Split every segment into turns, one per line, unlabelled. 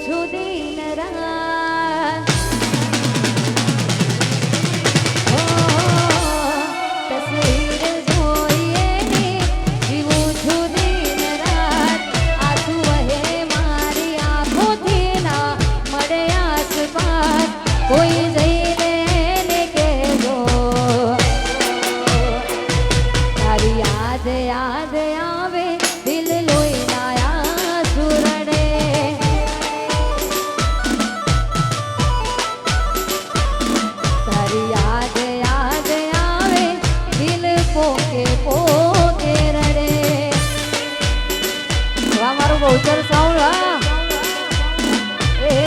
છું દિન રાત તસવીર જોઈએ ને જીવું છું દિન રાત આંસુ વહે મારી આંખોથી ના મળે આસપાસ કોઈ જઈને એને કહેજો તારી યાદ યાદ આવે દિલ લોહીના આંસુ રડે તારી યાદ યાદ આવે દિલ પોકે પોકે રડે વાહ મારું બહુચર સાઉન્ડ હા એ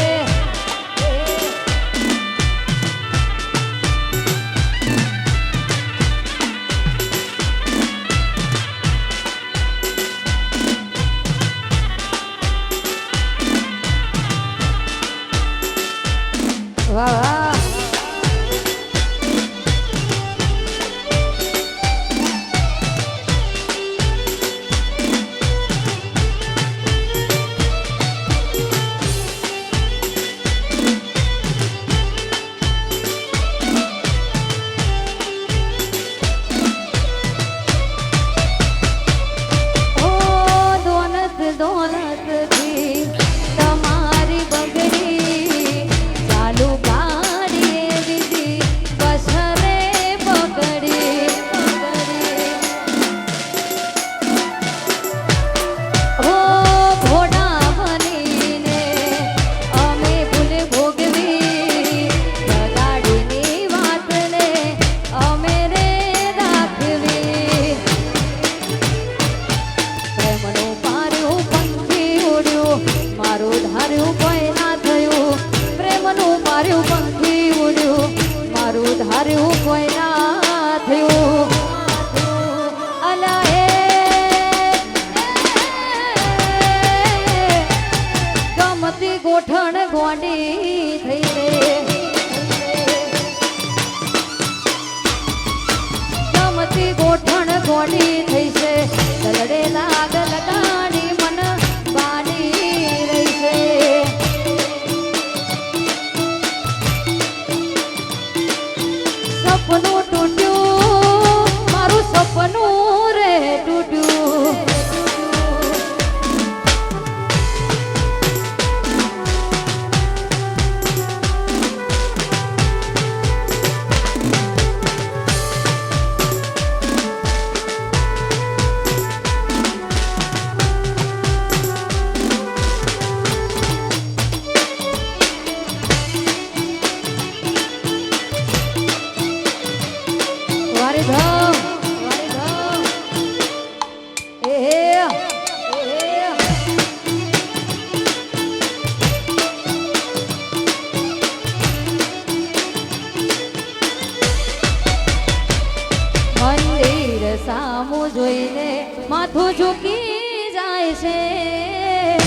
વાહ વાહ ઓ દોલત દોલત થી તમારી બગડી ચાલુ ગાડી દીધી બસરે પકડી ઓ ઘોડા બનીને અમે ભૂલ ભોગવી ગાડીની વાતને અમે રે રાખવી પ્રેમનું પાર્યું પંખી ઉડ્યું મારું ધાર્યું કોઈ ના થયું પ્રેમનું પાર્યું પંખી ઉડ્યું મારું ધાર્યું કોઈ ના થયું અલા એ ગમતી ગોઠણ ગોડી થઈ રે ગમતી ગોઠણ ગોડી થઈ છે દલડે લાગ લગાડી મન બાની રહી છે સપનું તૂટ્યું મારું સપનું રે તૂટ્યું વારી ધમ એ મંદિર સામું જોઈને માથું ઝૂકી જાય છે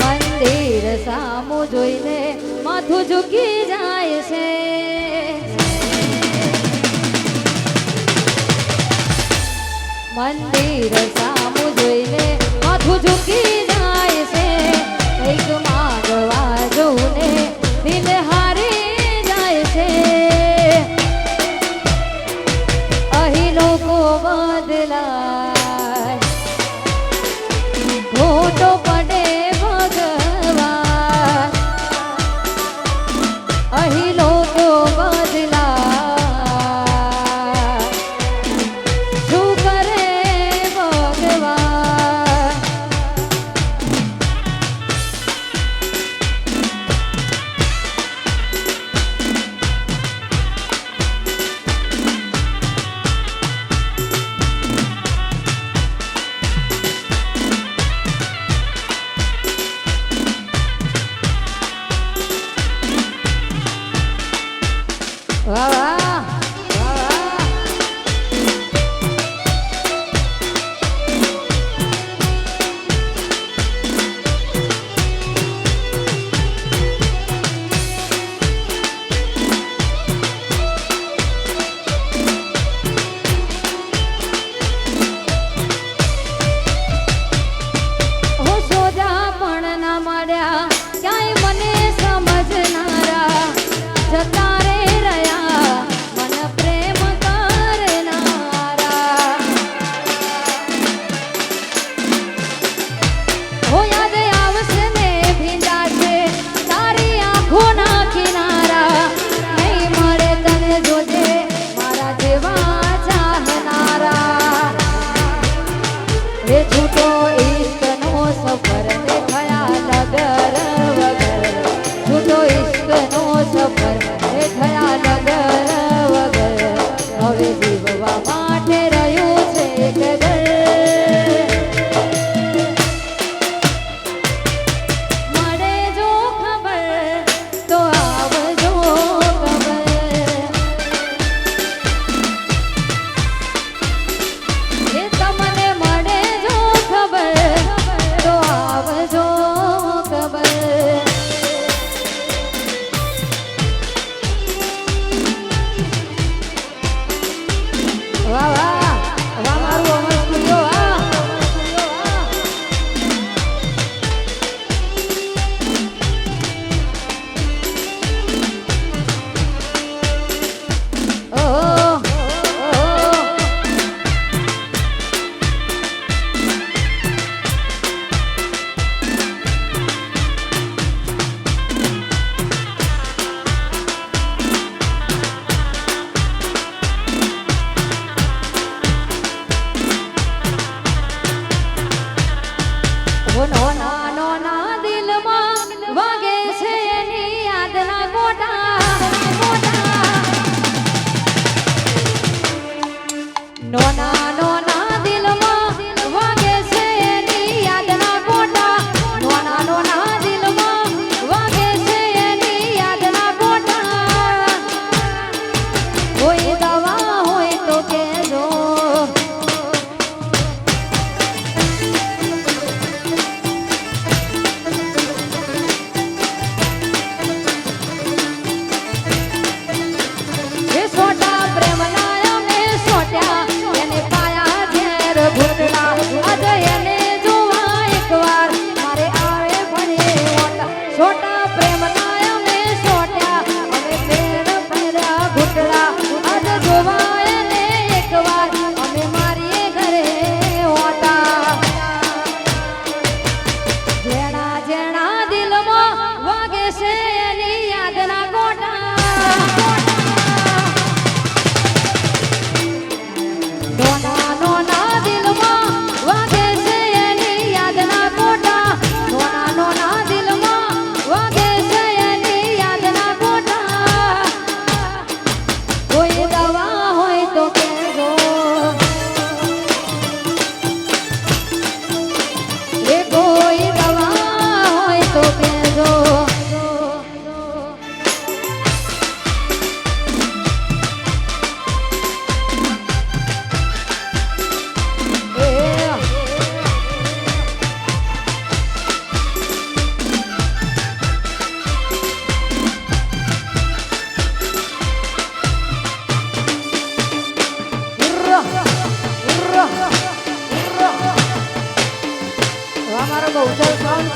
મંદિર સામું જોઈને માથું ઝૂકી જાય છે મંદિર સામું જોઈને માથું ઝૂકી જાય છે કંઈક માગવા જવું ને દિલ હારી જાય છે અહીં લોકો બદલાય ખોટો પડે ભગવાન અહીં લોકો બદલાય શું કરે ભગવાન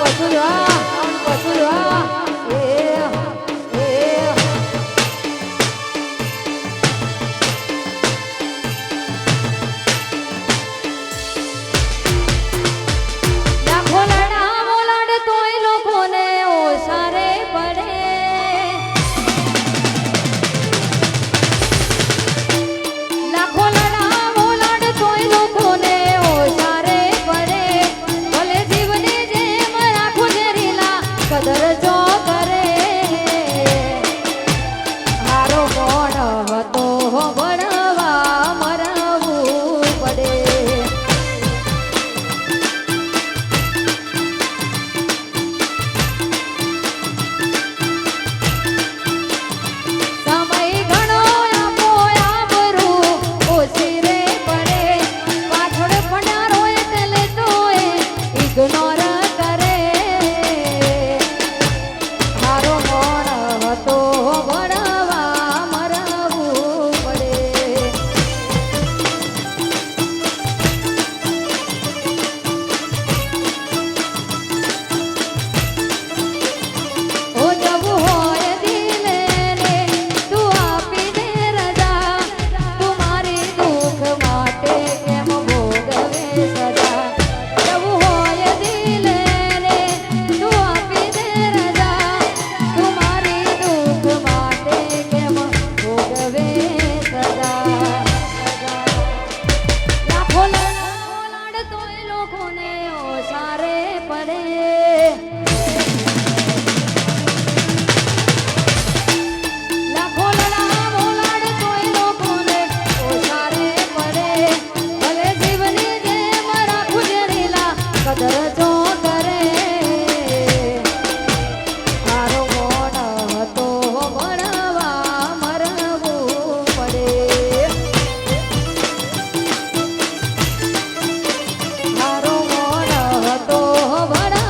પાછું જા પાછું જા એ લાખો લડા મોલાડ તોય લોકોને ઓસારે પડે લાખો લડા મોલાડ તોય લોકોને ઓસારે પડે ભલે જીવની જેમ રાખું જરીલા કદર જો કરે હારો મોણ હતો ભણવા મરવું પડે સમય ઘણો આપો આબરૂ ઓછી રે પડે પાછળ પડ્યારો એટલે તોય ઇગ્નોર કરે હારો મોણ હતો ભણવા મરવું પડે ઓ જવું હોય દિલે રે તું આપી દે રજા તું મારી દુઃખ માટે કેમ ભોગવે સજા જવું હોય દિલે રે તું આપી દે રજા તું મારી દુઃખ માટે કેમ ભોગવે સજા લાખો લાડ તોય લોકોને ઓસારે પડે લાખો લડા મોલાડ તોય લોકોને ઓસારે પડે ભલે જીવની જેમ રાખું જરીલા કદર જો કરે હારો મોણ હતો ભણવા મરવું પડે હારો મોણ હતો ભણવા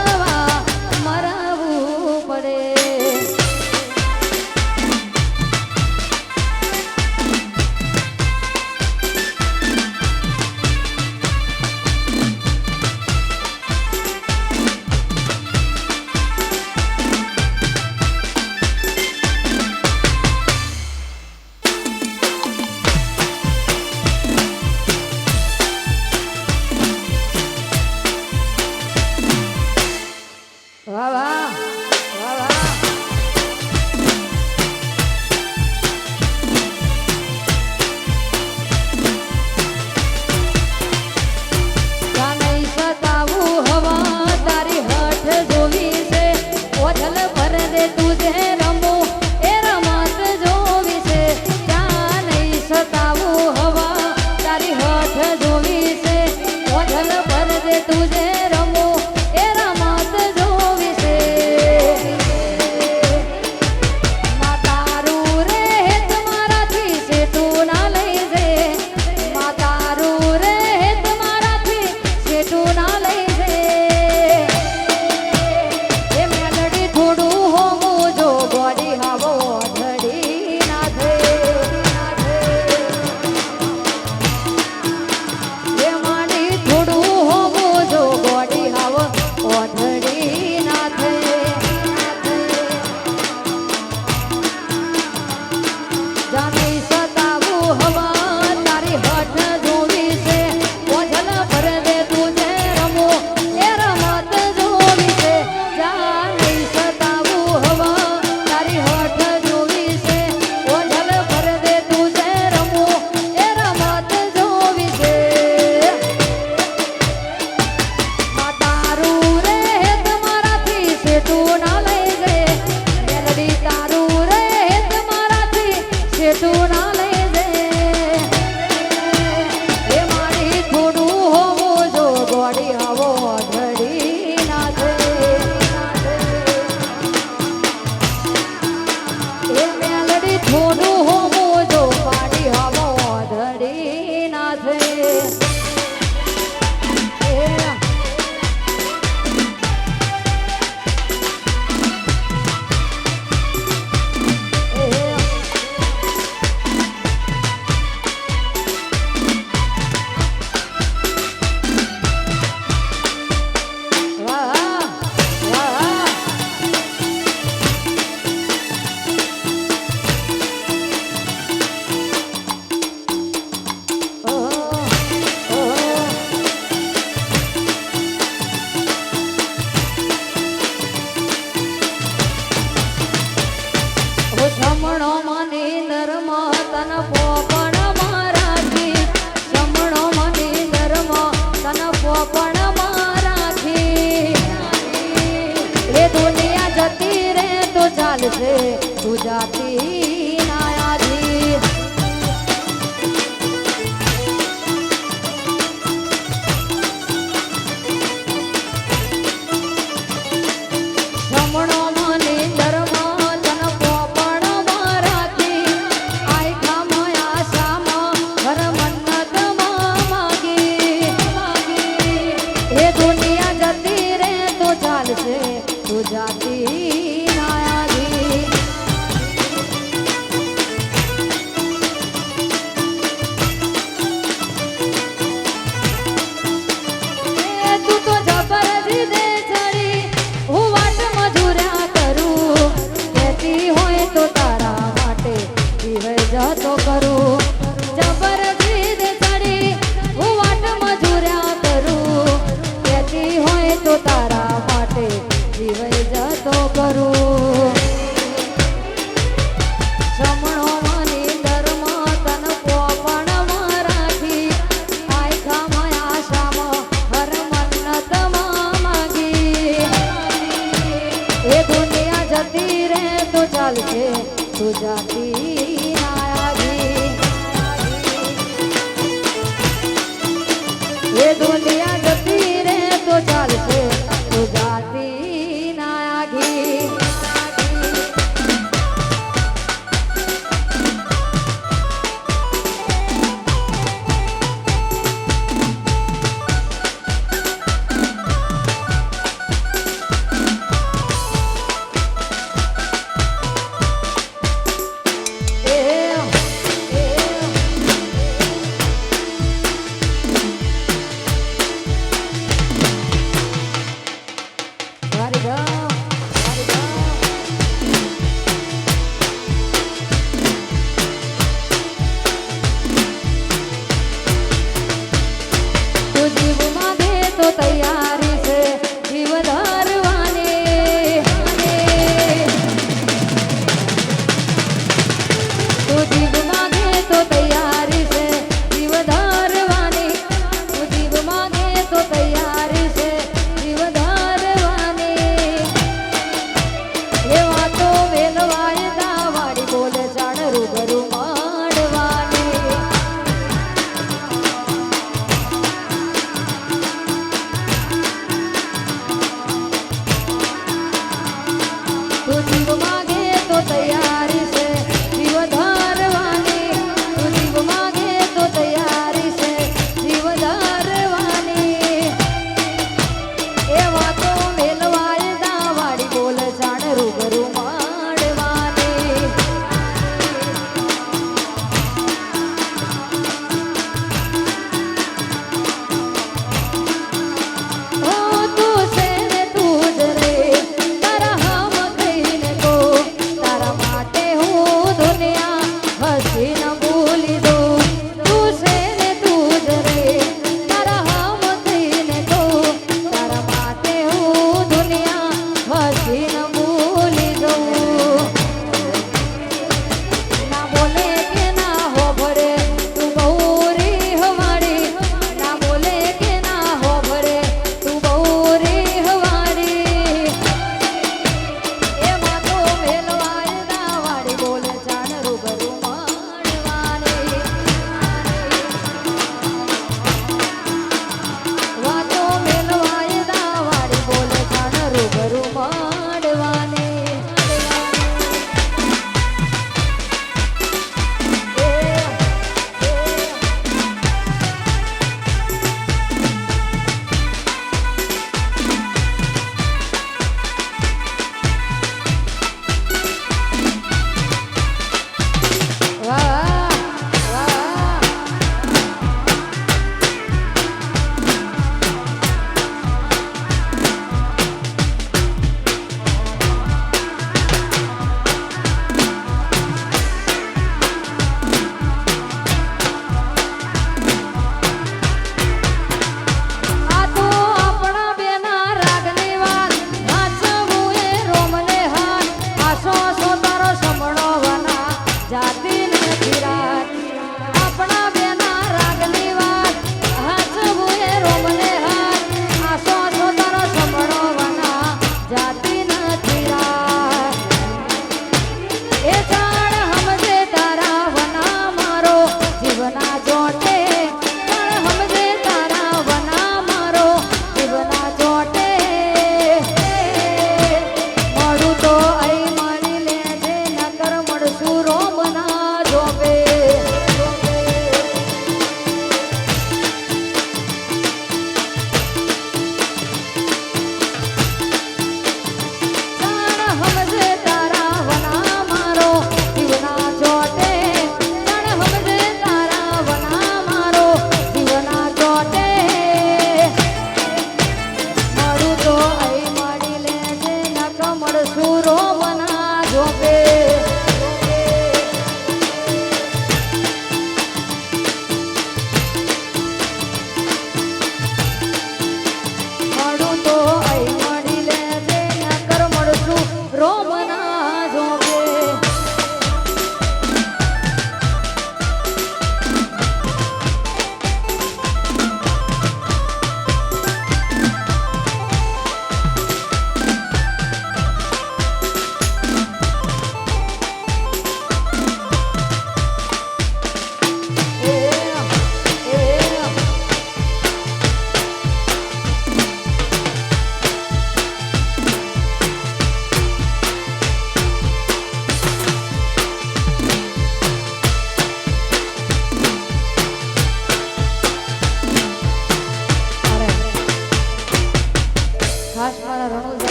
જાતી નાયાજી જમણો મને ધર્મ તન પોપણ રાખી આઈ ખામયા શામ હર મન્નત માગી હે દુનિયા જતી રે તો ચાલશે તું જાતી નાયાજી તું તો જબરજી દે ચડી હું વાટ મજૂર્યા કરું કહેતી હોય તો તારા માટે જીવે જતો કરું જબરજી દે ચડી હું વાટ મજૂર્યા કરું કહેતી હોય તો તારા માટે જીવે જતો કરું જમણો મની ધર્મ તન પોપણ રાખી આઈ ખામયા શામ હર મન્નત માગી એ દુનિયા જતી રે તો ચાલશે તું જાતી નાયાજી એ દુનિયા જતી રે તો ચાલશે તું જાતી નાયાજી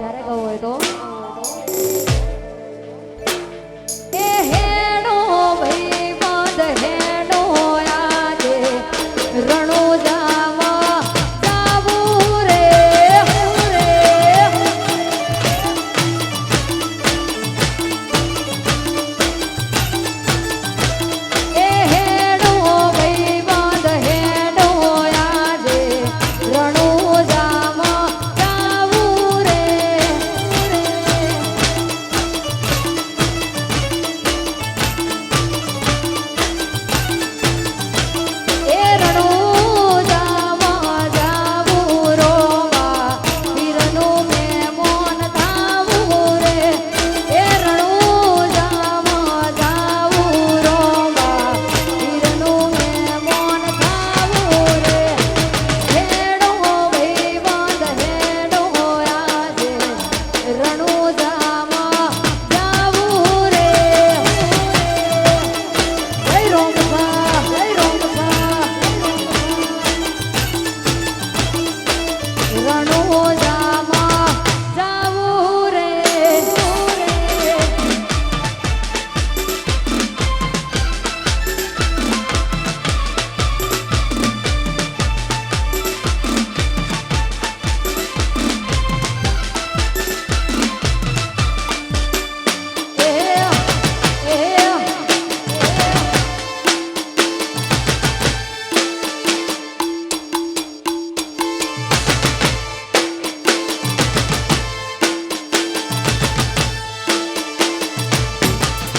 ત્યારે ગયો હોય તો એ હેડો ભાઈ બંધ હેડો આજે રણો જાવા જાવું રે એ હેડો ભાઈ બંધ હેડો આજે રણો જાવા જાવું રે એ રણો જાવા જાવું રોવા વીરનું મેમોન થાવું રે એ રણો જાવા જાવું રોવા વીરનું મેમોન થાવું રે હેડો ભાઈ બંધ હેડો આજે રણો જાવા જાવું રે જય રોમભા જય રોમભા રણો જાવા જાવું રે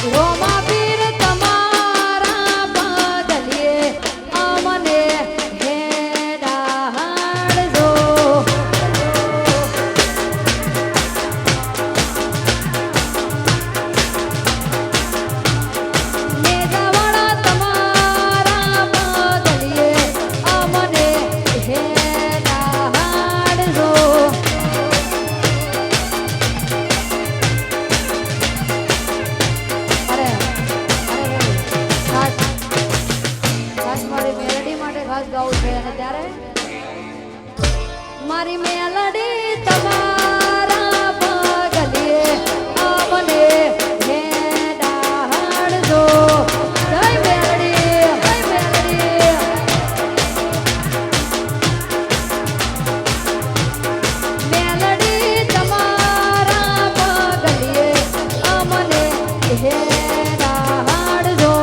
રોમા પીર તમારા બદલીએ અમને હેડાડજો મેઘવાળા તમારા બદલીએ અમને હેડાડજો અરે ખાસ ખાસ મારી મેલડી માટે ખાસ ગાવું છે અને ત્યારે મારી મેલડી તમારા પગલીએ અમને હેડાડજો જય મેલડી જય મેલડી મેલડી તમારા પગલીએ અમને હેડાડજો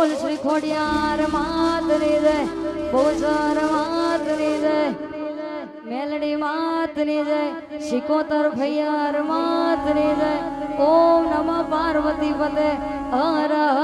બોલ શ્રી ખોડિયાર માતની જય, બોસર માતની જય, મેલડી માતની જય, શિકોતર ભૈયાર માતની જય. ઓમ નમઃ પાર્વતી પતે હર હર